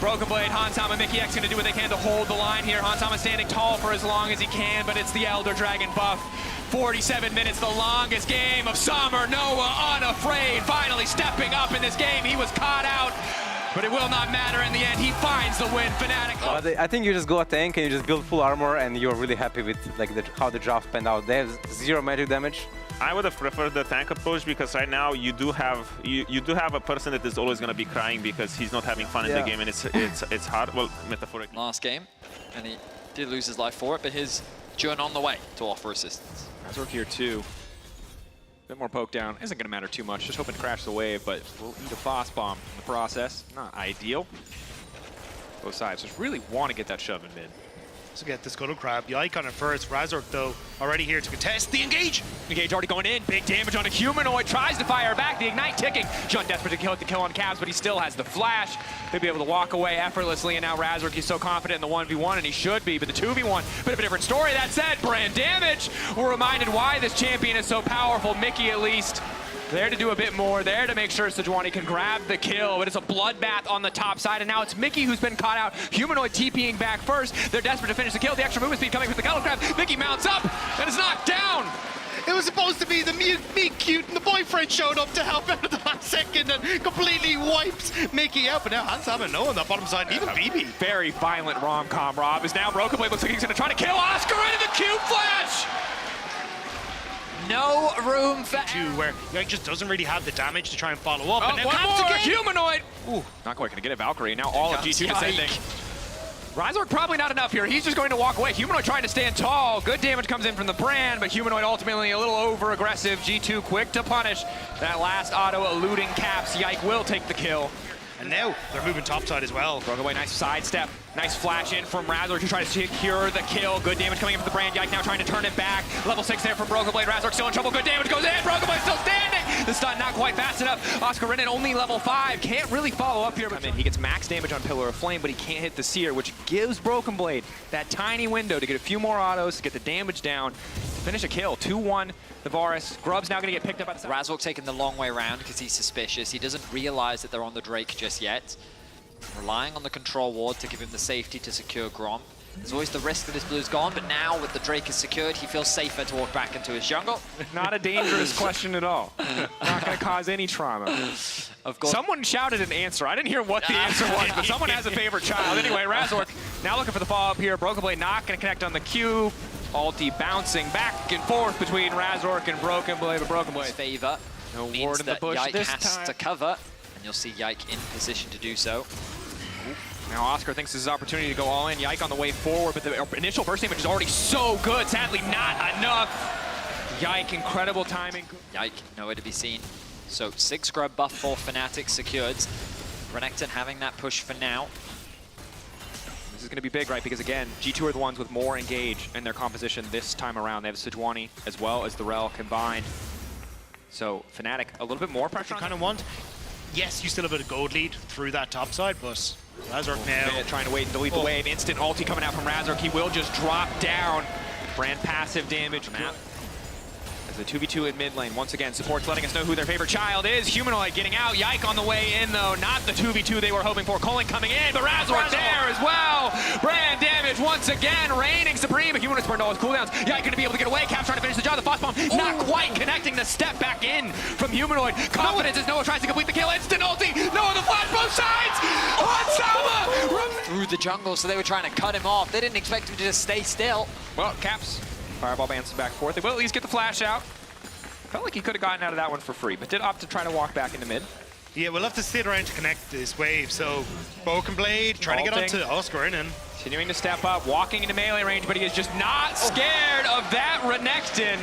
Broken Blade, Hansama, Mickey X going to do what they can to hold the line here. Hansama standing tall for as long as he can, but it's the Elder Dragon buff. 47 minutes, the longest game of summer. Noah unafraid, finally stepping up in this game. He was caught out, but it will not matter in the end. He finds the win. Fnatic. But I think you just go a tank and you just build full armor, and you're really happy with like how the draft panned out. They have 0 magic damage. I would have preferred the tank approach because right now you do have a person that is always going to be crying because he's not having fun in the game, and it's hard. Well, metaphorically. Last game, and he did lose his life for it, but his Jun on the way to offer assistance. Razork here too. Bit more poke down. Isn't going to matter too much. Just hoping to crash the wave, but we'll eat a boss bomb in the process. Not ideal. Both sides just really want to get that shove in mid. So get the Scuttle Crab. Yike on it first. Razork, though, already here to contest the engage. Engage already going in. Big damage on a humanoid. Tries to fire back. The ignite ticking. Jun desperate to kill the kill on Cavs, but he still has the flash. He'll be able to walk away effortlessly. And now Razork, he's so confident in the 1v1, and he should be. But the 2v1, bit of a different story. That said, brand damage. We're reminded why this champion is so powerful. Mickey, at least, there to do a bit more, there to make sure Sejuani can grab the kill, but it's a bloodbath on the top side, and now it's Mickey who's been caught out. Humanoid TPing back first. They're desperate to finish the kill. The extra movement speed coming with the Scuttle Crab. Mickey mounts up and is knocked down. It was supposed to be the meet cute, and the boyfriend showed up to help out at the last second and completely wipes Mickey out. But now Hansama no on that bottom side, even BB. Very violent rom-com. Rob is now Broken Blade. Looks like he's going to try to kill Oscar into the Q flash. No room for Where Yike just doesn't really have the damage to try and follow up. And now one Caps more again. humanoid. Ooh, not quite going to get it. Valkyrie. Now all of G2 descending. Razork probably not enough here. He's just going to walk away. Humanoid trying to stand tall. Good damage comes in from the brand, but Humanoid ultimately a little over-aggressive. G2 quick to punish. That last auto eluding Caps. Yike will take the kill. And now they're moving topside as well. Broke away, nice sidestep. Nice flash in from Razork to try to secure the kill. Good damage coming in from the brand. Yike now trying to turn it back. Level 6 there from Broken Blade. Razork still in trouble. Good damage goes in. Broken Blade still standing. The stun not quite fast enough. Oscar Renan only level 5. Can't really follow up here. But he gets max damage on Pillar of Flame, but he can't hit the Seer, which gives Broken Blade that tiny window to get a few more autos, to get the damage down, to finish a kill. 2-1. The Varus. Grub's now going to get picked up at the side. Razork taking the long way around because he's suspicious. He doesn't realize that they're on the Drake just yet. Relying on the control ward to give him the safety to secure Grom. There's always the risk that his blue's gone, but now with the Drake is secured, he feels safer to walk back into his jungle. Not a dangerous question at all. Not going to cause any trauma. Of course. Someone shouted an answer. I didn't hear what the answer was, but someone has a favorite child. Anyway, Razork now looking for the follow-up here. Broken Blade not going to connect on the Q. Ulti bouncing back and forth between Razork and Broken Blade, but Broken Blade. Favor No means ward in the that bush Yike this has time. to cover, and you'll see Yike in position to do so. Now Oscar thinks this is his opportunity to go all in. Yike on the way forward, but the initial burst damage is already so good. Sadly, not enough. Yike, incredible timing. Yike, nowhere to be seen. So 6 grub buff for Fnatic secured. Renekton having that push for now. This is going to be big, right? Because again, G2 are the ones with more engage in their composition this time around. They have Sejuani as well as the Rel combined. So Fnatic, a little bit more pressure You on kind of want. Yes, you still have a gold lead through that top side, but Razork now. Trying to wait and delete the wave. Instant ulti coming out from Razork. He will just drop down. Brand passive damage. As the 2v2 in mid lane. Once again, support's letting us know who their favorite child is. Humanoid getting out. Yike on the way in, though. Not the 2v2 they were hoping for. Colin coming in, but Razork there as well. Brand damage once again, reigning supreme. Humanoid's burned all his cooldowns. Yike going to be able to get away. Caps trying to finish the job. The Foss Bomb not quite connecting the step back in from Humanoid. Confidence as Noah tries to complete the kill. Instant ulti. Noah the flash both sides. Hansama Through the jungle, so they were trying to cut him off. They didn't expect him to just stay still. Well, Caps. Fireball bounces back forth. They will at least get the flash out. Felt like he could have gotten out of that one for free, but did opt to try to walk back into mid. Yeah, we'll have to sit around to connect this wave. So Broken Blade trying to get onto Oscar Renan. Continuing to step up, walking into melee range, but he is just not scared of that Renekton.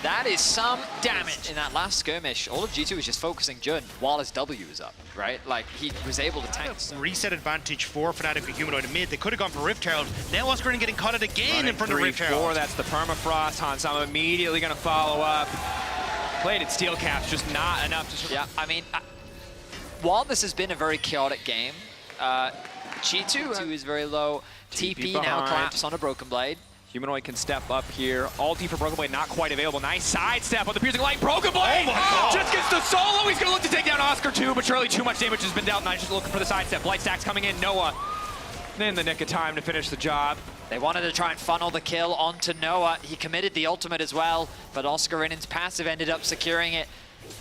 That is some damage. In that last skirmish, all of G2 was just focusing Jun while his W was up, right? Like, he was able to tank. Reset advantage for Fnatic with Humanoid in mid. They could have gone for Rift Herald. Now Oscar Renan getting caught out again in front of Rift Herald. That's the permafrost. Hansama immediately going to follow up. Plated steel Caps, just not enough to survive. Yeah, I mean, while this has been a very chaotic game, G2 is very low. TP now behind. collapse on a Broken Blade. Humanoid can step up here. Ulti for Broken Blade not quite available. Nice sidestep on the piercing light. Broken Blade just gets the solo. He's going to look to take down Oscar too, but surely too much damage has been dealt. Nice just looking for the sidestep. Blight stacks coming in. Noah in the nick of time to finish the job. They wanted to try and funnel the kill onto Noah. He committed the ultimate as well, but Oscar Renan's passive ended up securing it.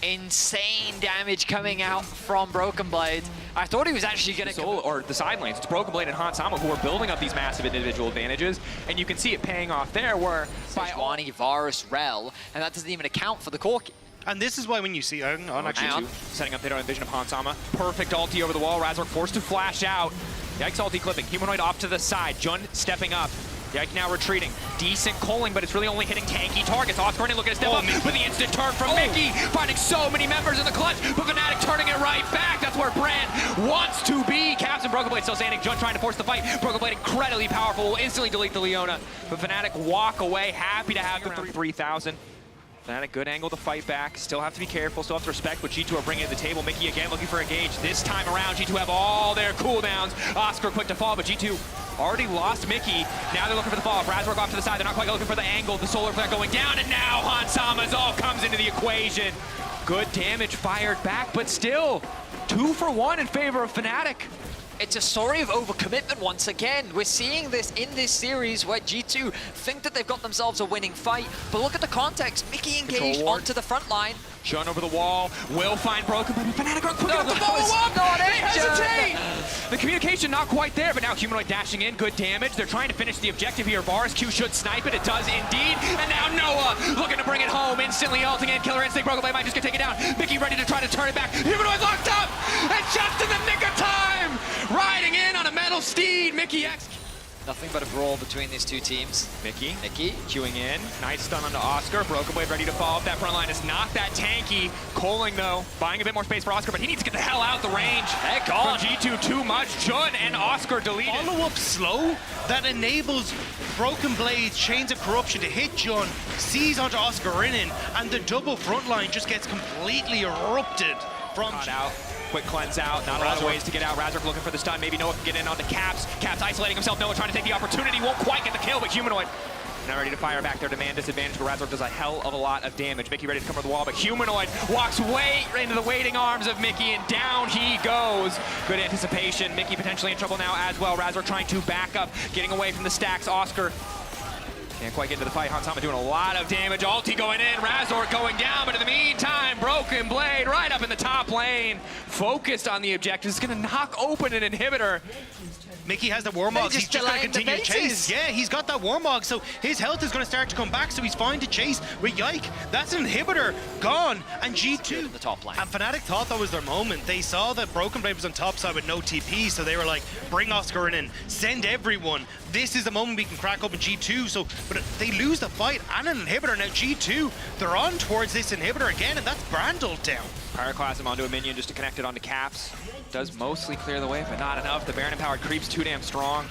Insane damage coming out from Broken Blade. I thought he was actually going to or the side lanes. It's Broken Blade and Hansama who are building up these massive individual advantages, and you can see it paying off there where by Sejuani, Varus, Rel, and that doesn't even account for the Corki. And this is why when you see actually setting up the vision of Hansama. Perfect ulti over the wall. Razork forced to flash out. Yike's ulti clipping. Humanoid off to the side. Jun stepping up. Yike now retreating. Decent culling, but it's really only hitting tanky targets. Oscar Renan looking to step up with the instant turn from Mickey. Finding so many members in the clutch, but Fnatic turning it right back. That's where Brand wants to be. Caps and Broken Blade still standing. Jun trying to force the fight. Broken Blade incredibly powerful, will instantly delete the Leona. But Fnatic walk away, happy to have the 3,000. Fnatic, good angle to fight back. Still have to be careful, still have to respect what G2 are bringing to the table. Mickey again looking for a gauge. This time around, G2 have all their cooldowns. Oscar quick to fall, but G2 already lost Mickey. Now they're looking for the fall. Razork off to the side. They're not quite looking for the angle. The solar flare going down, and now Hansama's all comes into the equation. Good damage fired back, but still 2 for 1 in favor of Fnatic. It's a story of overcommitment once again. We're seeing this in this series where G2 think that they've got themselves a winning fight, but look at the context. Mickey engaged onto the front line. Jun over the wall, will find Broken, but Fnatic are quick enough to that was follow up! not They it, hesitate! The communication not quite there, but now Humanoid dashing in, good damage. They're trying to finish the objective here. Varus Q should snipe it, it does indeed. And now Noah looking to bring it home, instantly ulting in. Killer Instinct, Broken Blade might just get taken down. Mickey ready to try to turn it back. Humanoid locked up! And just in the nick of time! Riding in on a metal steed, Mickey X. Nothing but a brawl between these two teams. Mickey queuing in. Nice stun onto Oscar. Broken Blade ready to follow up. That front line is not that tanky. Coling, though, buying a bit more space for Oscar, but he needs to get the hell out the range. Heck on. From G2, too much. Jun and Oscar deleted. Follow-up slow that enables Broken Blade's Chains of Corruption to hit Jun, seize onto Oscar Rinnin, and the double front line just gets completely erupted from Caught out. Quick cleanse out, not a lot of ways to get out. Razork looking for the stun, maybe Noah can get in on the Caps. Caps isolating himself, Noah trying to take the opportunity, won't quite get the kill, but Humanoid now ready to fire back their demand disadvantage, but Razork does a hell of a lot of damage. Mickey ready to come over the wall, but Humanoid walks way into the waiting arms of Mickey, and down he goes. Good anticipation, Mickey potentially in trouble now as well. Razork trying to back up, getting away from the stacks. Oscar can't quite get into the fight. Hansama doing a lot of damage. Ulti going in, Razork going down, but in the meantime, Broken Blade right up in the top lane. Focused on the objective. It's gonna knock open an inhibitor. Mickey has the Warmog, he's just going to continue to chase. Yeah, he's got that Warmog, so his health is going to start to come back, so he's fine to chase. With Yike, that's an inhibitor gone, and G2. The top lane. And Fnatic thought that was their moment. They saw that Broken Blade was on top side with no TP, so they were like, bring Oscar in, send everyone. This is the moment we can crack open G2, so, but they lose the fight and an inhibitor. Now G2, they're on towards this inhibitor again, and that's Brandled down. Pyroclasm onto a minion just to connect it onto Caps. Does mostly clear the way, but not enough. The Baron empowered creeps too damn strong.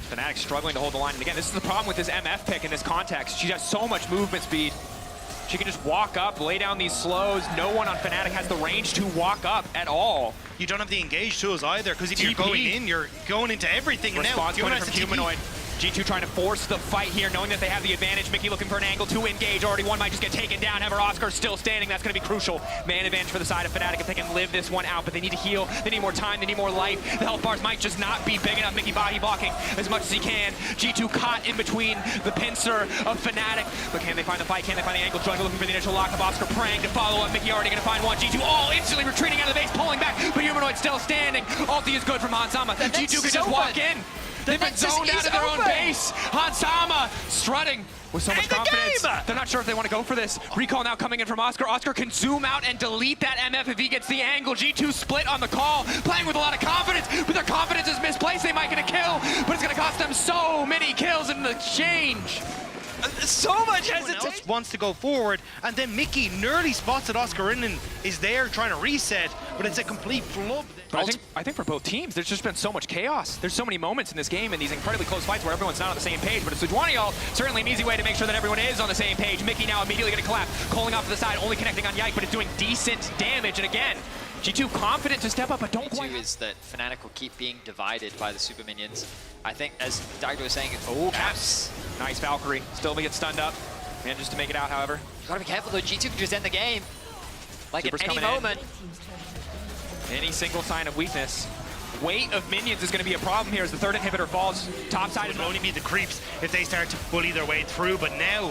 Fnatic struggling to hold the line. And again, this is the problem with this MF pick in this context. She has so much movement speed. She can just walk up, lay down these slows. No one on Fnatic has the range to walk up at all. You don't have the engage tools either, because if you're going in, you're going into everything. Response and now, coming from Humanoid. G2 trying to force the fight here, knowing that they have the advantage. Mickey looking for an angle to engage. Already one might just get taken down. However, Oscar still standing. That's going to be crucial. Man advantage for the side of Fnatic if they can live this one out, but they need to heal. They need more time. They need more life. The health bars might just not be big enough. Mickey body blocking as much as he can. G2 caught in between the pincer of Fnatic. But can they find the fight? Can they find the angle? Jungle looking for the initial lock of Oscar praying to follow up. Mickey already going to find one. G2 all instantly retreating out of the base, pulling back, but Humanoid still standing. Ulti is good from Hansama. G2 can just walk in. They've been zoned out of their own base. Hansama strutting with so much confidence. They're not sure if they want to go for this. Recall now coming in from Oscar. Oscar can zoom out and delete that MF if he gets the angle. G2 split on the call, playing with a lot of confidence, but their confidence is misplaced. They might get a kill, but it's going to cost them so many kills in the exchange. So much hesitation. Else wants to go forward, and then Mickey nearly spots that Oscar Rinnin is there trying to reset, but it's a complete flub. But I think for both teams, there's just been so much chaos. There's so many moments in this game and these incredibly close fights where everyone's not on the same page. But it's Sejuani certainly an easy way to make sure that everyone is on the same page. Mickey now immediately going to collapse, calling off to the side, only connecting on Yike, but it's doing decent damage. And again, G2 confident to step up, but don't quite. Is that Fnatic will keep being divided by the super minions. I think, as Dagdo was saying, Caps. Nice Valkyrie. Still gets stunned up. Manages to make it out, however. You gotta be careful though. G2 can just end the game. Like Super's at any moment. Any single sign of weakness. Weight of minions is going to be a problem here as the third inhibitor falls. Top side will only be the creeps if they start to bully their way through, but now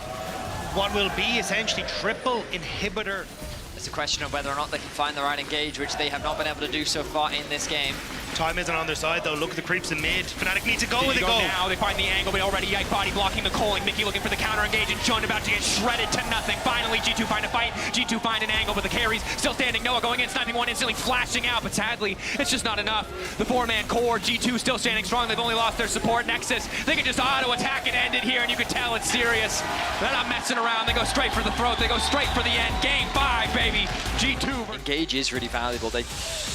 what will be essentially triple inhibitor. It's a question of whether or not they can find the right engage, which they have not been able to do so far in this game. Time isn't on their side though. Look at the creeps in mid. Fnatic needs to go with the go. Now they find the angle, but already Yike body blocking the calling. Mickey looking for the counter engage, and Jun about to get shredded to nothing. Finally, G2 find a fight. G2 find an angle, but the carries still standing. Noah going in, sniping one, instantly flashing out, but sadly, it's just not enough. The four-man core, G2 still standing strong. They've only lost their support Nexus. They can just auto-attack and end it here, and you can tell it's serious. They're not messing around. They go straight for the throat. They go straight for the end. Game 5, baby. G2. Engage is really valuable.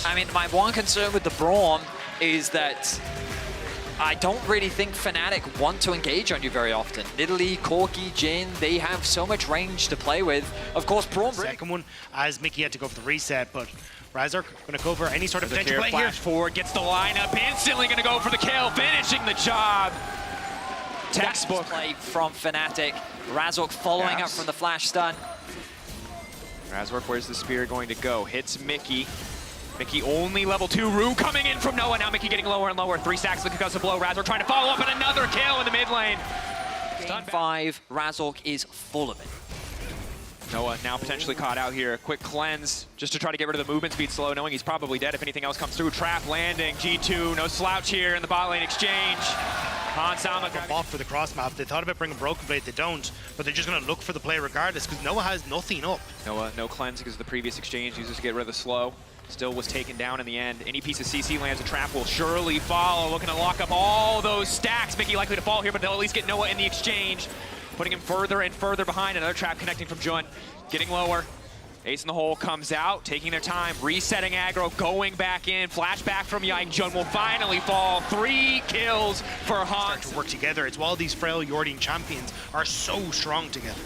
I mean, my one concern with the Braum is that I don't really think Fnatic want to engage on you very often. Nidalee, Corki, Jhin, they have so much range to play with. Of course, Braum. Second one, as Mickey had to go for the reset, but Razork going to go for any sort of potential play here. Flash forward, gets the lineup, instantly going to go for the kill, finishing the job. Textbook play from Fnatic. Razork following up from the flash stun. Razork, where's the spear going to go? Hits Mickey. Mickey only level 2. Rue coming in from Noah. Now Mickey getting lower and lower. 3 stacks looking to blow. Razork trying to follow up and another kill in the mid lane. Game 5, Razork is full of it. Noah now potentially caught out here. Quick cleanse just to try to get rid of the movement speed slow, knowing he's probably dead if anything else comes through. Trap landing. G2, no slouch here in the bot lane exchange. Hansama off for the cross map. They thought about bringing Broken Blade, they don't, but they're just going to look for the play regardless because Noah has nothing up. Noah, no cleanse because of the previous exchange, uses to get rid of the slow. Still was taken down in the end. Any piece of CC lands a trap will surely follow. Looking to lock up all those stacks. Mickey likely to fall here, but they'll at least get Noah in the exchange. Putting him further and further behind. Another trap connecting from Jun. Getting lower. Ace in the hole comes out, taking their time, resetting aggro, going back in. Flashback from Yike. Jun will finally fall. 3 kills for Hans. Start to work together. It's while these frail Yordian champions are so strong together.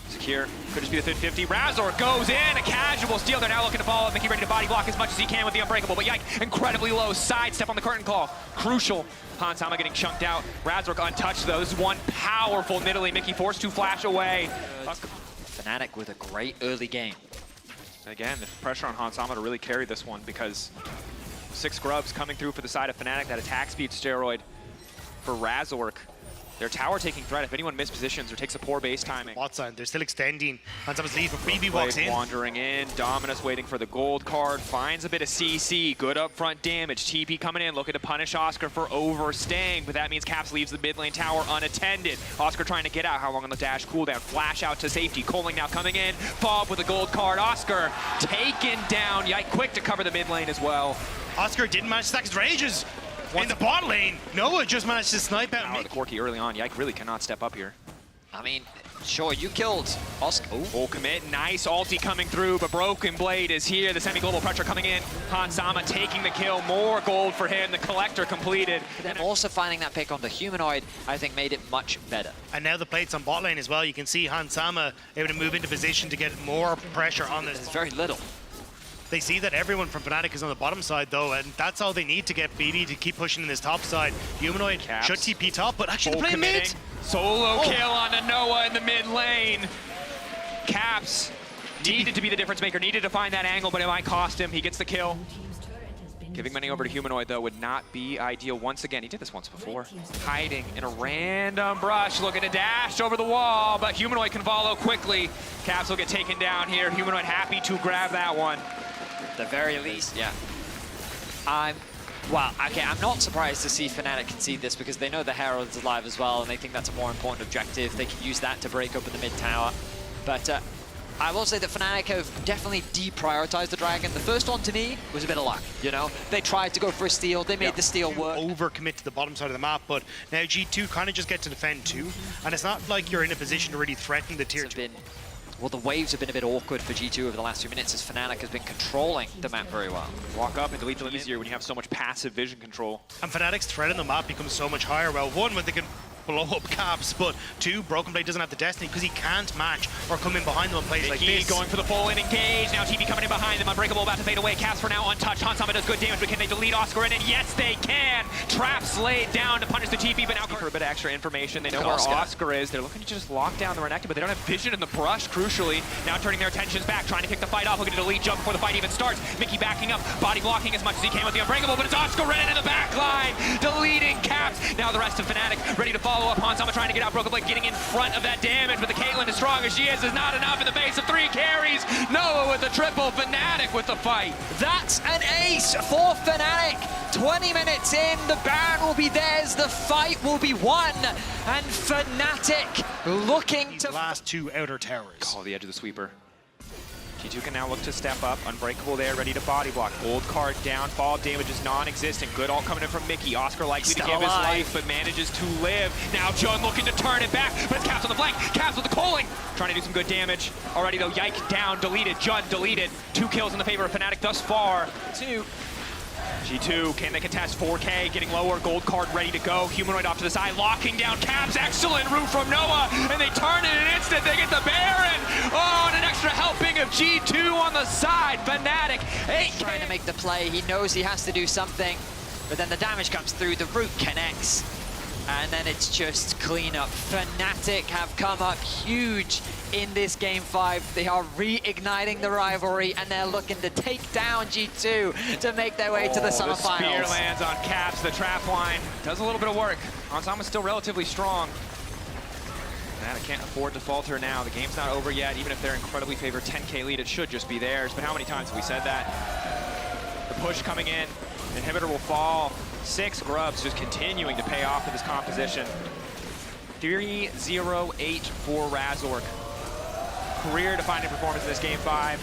Secure, could just be the 50. Razor goes in, a casual steal. They're now looking to follow up. Mickey ready to body block as much as he can with the Unbreakable, but Yike, incredibly low. Sidestep on the curtain call. Crucial. Hansama getting chunked out. Razor untouched though. This is one powerful Nidalee. Mickey forced to flash away. Fnatic with a great early game. Again, there's pressure on Hansama to really carry this one because 6 scrubs coming through for the side of Fnatic. That attack speed steroid for Razork. Their tower taking threat. If anyone mispositions or takes a poor base timing. Bot side, they're still extending. Hansama's leave, but Freebie walks in. Wandering in. Dominus waiting for the gold card. Finds a bit of CC. Good upfront damage. TP coming in, looking to punish Oscar for overstaying. But that means Caps leaves the mid lane tower unattended. Oscar trying to get out. How long on the dash cooldown? Flash out to safety. Coling now coming in. Fob with a gold card. Oscar taken down. Yike quick to cover the mid lane as well. Oscar didn't manage to stack his rages. In the bot lane, Noah just managed to snipe out Mickey. The Corki early on. Yike really cannot step up here. I mean, sure, you killed Oscar. Full commit, nice ulti coming through, but Broken Blade is here. The semi-global pressure coming in. Hansama taking the kill, more gold for him. The collector completed. But then also finding that pick on the humanoid, I think made it much better. And now the plates on bot lane as well. You can see Hansama able to move into position to get more pressure on this. There's very little. They see that everyone from Fnatic is on the bottom side though, and that's all they need to get BB to keep pushing in this top side. Humanoid Caps. should TP top, but actually they're playing mid. Solo kill onto Noah in the mid lane. Caps needed to be the difference maker, needed to find that angle, but it might cost him. He gets the kill. Giving money over to Humanoid though would not be ideal once again. He did this once before. Hiding in a random brush, looking to dash over the wall, but Humanoid can follow quickly. Caps will get taken down here. Humanoid happy to grab that one. The very least, yeah. Well, okay, I'm not surprised to see Fnatic concede this because they know the Herald's alive as well, and they think that's a more important objective. They can use that to break open the mid tower. But I will say that Fnatic have definitely deprioritized the Dragon. The first one, to me, was a bit of luck, you know? They tried to go for a steal, they made the steal work. Overcommit to the bottom side of the map, but now G2 kind of just get to defend too, and it's not like you're in a position to really threaten the tier 2. Well, the waves have been a bit awkward for G2 over the last few minutes as Fnatic has been controlling the map very well. Walk up and delete them easier when you have so much passive vision control. And Fnatic's threat on the map becomes so much higher. Well, one, when they can blow up Caps, but 2, Broken Blade doesn't have the destiny because he can't match or come in behind them in plays like this. Going for the full in engage. Now TP coming in behind them. Unbreakable about to fade away. Caps for now untouched. Hansama does good damage, but can they delete Oscar in? And yes, they can. Traps laid down to punish the TP, but now for a bit of extra information. They know where Oscar is. They're looking to just lock down the Renekton, but they don't have vision in the brush, crucially. Now turning their attentions back, trying to kick the fight off. Looking to delete jump before the fight even starts. Mickey backing up, body blocking as much as he can with the Unbreakable, but it's Oscar in the back line, deleting Caps. Now the rest of Fnatic ready to follow up. Hansama trying to get out. Broken Blade getting in front of that damage, but the Caitlyn, as strong as she is not enough in the base of 3 carries. Noah with the triple, Fnatic with the fight. That's an ace for Fnatic. 20 minutes in, the Baron will be theirs, the fight will be won, and Fnatic looking These to last 2 outer towers. Call the edge of the sweeper. G2 can now look to step up. Unbreakable there, ready to body block. Gold card down, fall damage is non-existent. Good all coming in from Mickey. Oscar likely to give his life, but manages to live. Now Jun looking to turn it back, but it's Caps on the flank. Caps with the calling, trying to do some good damage. Already though, Yike down, deleted. Jun deleted. 2 kills in the favor of Fnatic thus far. 2. G2, can they contest 4K, getting lower, gold card ready to go. Humanoid off to the side, locking down Caps. Excellent route from Noah, and they turn in an instant. They get the Baron. Oh, and an extra helping of G2 on the side. Fnatic, 8K. Trying to make the play. He knows he has to do something, but then the damage comes through. The root connects, and then it's just clean up. Fnatic have come up huge in this game 5. They are reigniting the rivalry, and they're looking to take down G2 to make their way to the The spear semifinals. lands on Caps. The trap line does a little bit of work. Onsama's still relatively strong. Fnatic can't afford to falter now. The game's not over yet. Even if they're incredibly favored 10K lead, it should just be theirs. But how many times have we said that? The push coming in. Inhibitor will fall. 6 grubs just continuing to pay off for this composition. 3-0-8 for Razork. Career-defining performance in this game 5.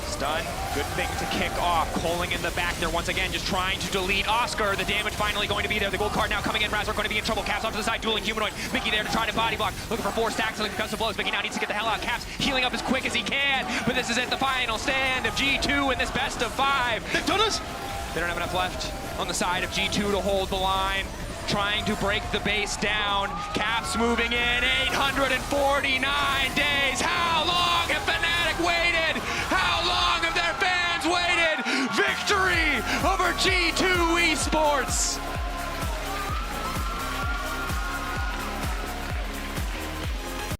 Stun, good thing to kick off. Coling in the back there once again, just trying to delete Oscar. The damage finally going to be there. The gold card now coming in. Razork going to be in trouble. Caps onto the side, dueling Humanoid. Mickey there to try to body block. Looking for 4 stacks, looking for custom blows. Mickey now needs to get the hell out. Caps healing up as quick as he can. But this is it, the final stand of G2 in this best of 5. They've done it! They don't have enough left on the side of G2 to hold the line. Trying to break the base down. Caps moving in, 849 days. How long have Fnatic waited? How long have their fans waited? Victory over G2 Esports!